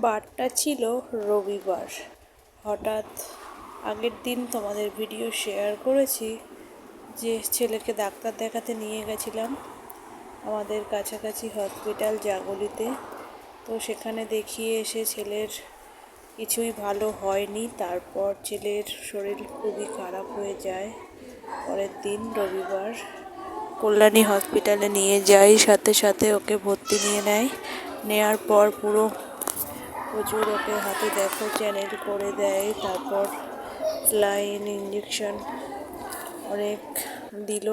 বারটা ছিল রবিবার। হঠাৎ আগের দিন তোমাদের ভিডিও শেয়ার করেছি যে ছেলেকে ডাক্তার দেখাতে নিয়ে গেছিলাম আমাদের কাছাকাছি হসপিটাল জাগলিতে। তো সেখানে দেখিয়ে এসে ছেলের কিছুই ভালো হয়নি। তারপর ছেলের শরীর খুবই খারাপ হয়ে যায়। পরের দিন রবিবার কল্যাণী হসপিটালে নিয়ে যাই, সাথে সাথে ওকে ভর্তি নিয়ে নেয়। নেওয়ার পর প্রচুর ওকে হাতে দেখো চ্যানেল করে দেয়, তারপর স্যালাইন ইঞ্জেকশন অনেক দিল।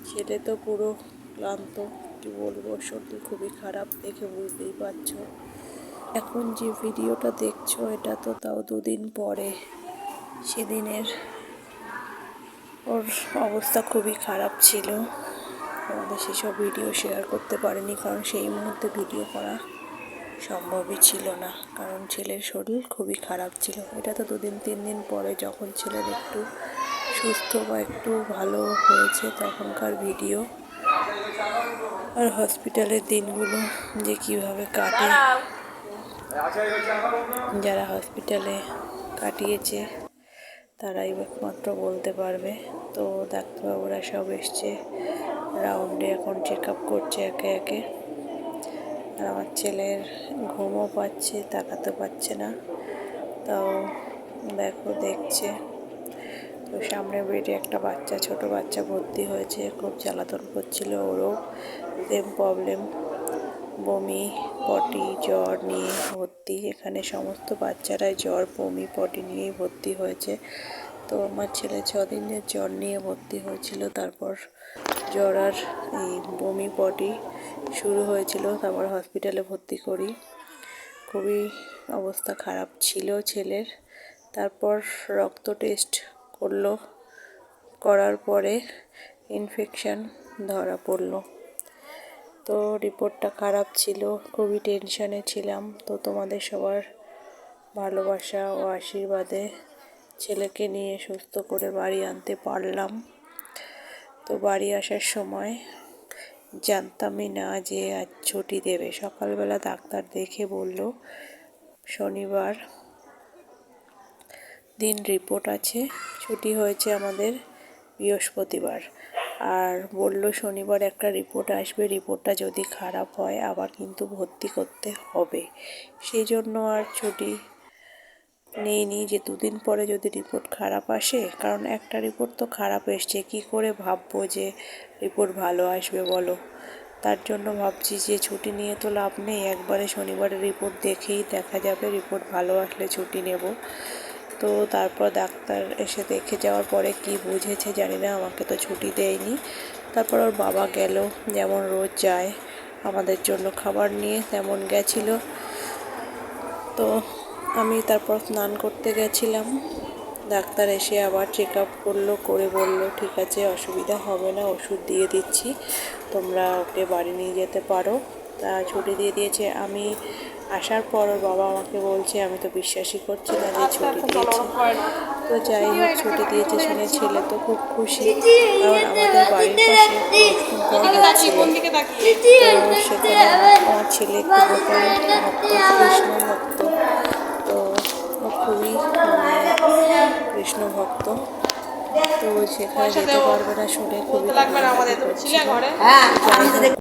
ছেলে তো পুরো ক্লান্ত, কি বলবো, শরীর খুবই খারাপ, দেখে বুঝতেই পারছো। এখন যে ভিডিওটা দেখছো এটা তো তাও 2 দিন পরে। সেদিনের ওর অবস্থা খুবই খারাপ ছিল। আমাদের সেসব ভিডিও শেয়ার করতে পারিনি, কারণ সেই মুহূর্তে ভিডিও করা সম্ভবই ছিল না, কারণ ছেলের শরীর খুবই খারাপ ছিল। এটা তো 2 দিন 3 দিন পরে, যখন ছেলের একটু সুস্থ বা একটু ভালো হয়েছে তখনকার ভিডিও। আর হসপিটালের দিনগুলো যে কীভাবে কাটে, যারা হসপিটালে কাটিয়েছে তারাই একমাত্র বলতে পারবে। তো ডাক্তারবাবুরা সব এসছে রাউন্ডে, এখন চেক আপ করছে একে একে। আর আমার ছেলের ঘুমও পাচ্ছে, তাকাতে পারছে না, তাও দেখো দেখছে। তো সামনে বেডে একটা বাচ্চা, ছোট বাচ্চা ভর্তি হয়েছে, খুব জ্বালাতন করছিল। ওরও সেম প্রবলেম, বমি পটি জ্বর নিয়ে ভর্তি। এখানে সমস্ত বাচ্চারাই জ্বর বমি পটি নিয়েই ভর্তি হয়েছে। তো আমার ছেলে 6 দিনের জ্বর নিয়ে ভর্তি হয়েছিল, তারপর জ্বর আর এই বমি পটি শুরু হয়েছিল, তারপর হসপিটালে ভর্তি করি। খুবই অবস্থা খারাপ ছিল ছেলের। তারপর রক্ত টেস্ট করলো, করার পরে ইনফেকশন ধরা পড়লো। তো রিপোর্টটা খারাপ ছিল, খুবই টেনশনে ছিলাম। তো তোমাদের সবার ভালোবাসা ও আশীর্বাদে ছেলেকে নিয়ে সুস্থ করে বাড়ি আনতে পারলাম। তো বাড়ি আসার সময় জানতামই না যে আজ ছুটি দেবে। সকালবেলা ডাক্তার দেখে বলল শনিবার দিন রিপোর্ট আছে, ছুটি হয়েছে আমাদের বৃহস্পতিবার। আর বলল শনিবার একটা রিপোর্ট আসবে, রিপোর্টটা যদি খারাপ হয় আবার কিন্তু ভর্তি করতে হবে। সেই জন্য আর ছুটি নেইনি, যে 2 দিন পরে যদি রিপোর্ট খারাপ আসে, কারণ একটা রিপোর্ট তো খারাপ এসছে, কি করে ভাববো যে রিপোর্ট ভালো আসবে বলো। তার জন্য ভাবছি যে ছুটি নিয়ে তো লাভ নেই, একবারে শনিবারে রিপোর্ট দেখেই দেখা যাবে, রিপোর্ট ভালো আসলে ছুটি নেব। তো তারপর ডাক্তার এসে দেখে যাওয়ার পরে কি বুঝেছে জানি না, আমাকে তো ছুটি দেয়নি। তারপর ওর বাবা গেল, যেমন রোজ যায় আমাদের জন্য খাবার নিয়ে, তেমন গেছিল। তো আমি তারপর স্নান করতে গেছিলাম। ডাক্তার এসে আবার চেক আপ করলো, করে বলল ঠিক আছে, অসুবিধা হবে না, ওষুধ দিয়ে দিচ্ছি, তোমরা ওকে বাড়ি নিয়ে যেতে পারো। তা ছুটি দিয়ে দিয়েছে। আমি আসার পর ওর বাবা আমাকে বলছে, আমি তো বিশ্বাসই করছি না যে ছুটি দিয়েছে। তো যাই হোক, ছুটি দিয়েছে শুনে ছেলে তো খুব খুশি, কারণ আমাদের বাড়ির পাশে তো সেখানে আমার ছেলে একটু গোপাল ভক্ত, কৃষ্ণ ভক্ত। তো ও খুবই কৃষ্ণ ভক্ত। তো সেখানে যেতে পারবে না শুনে খুবই করছিল।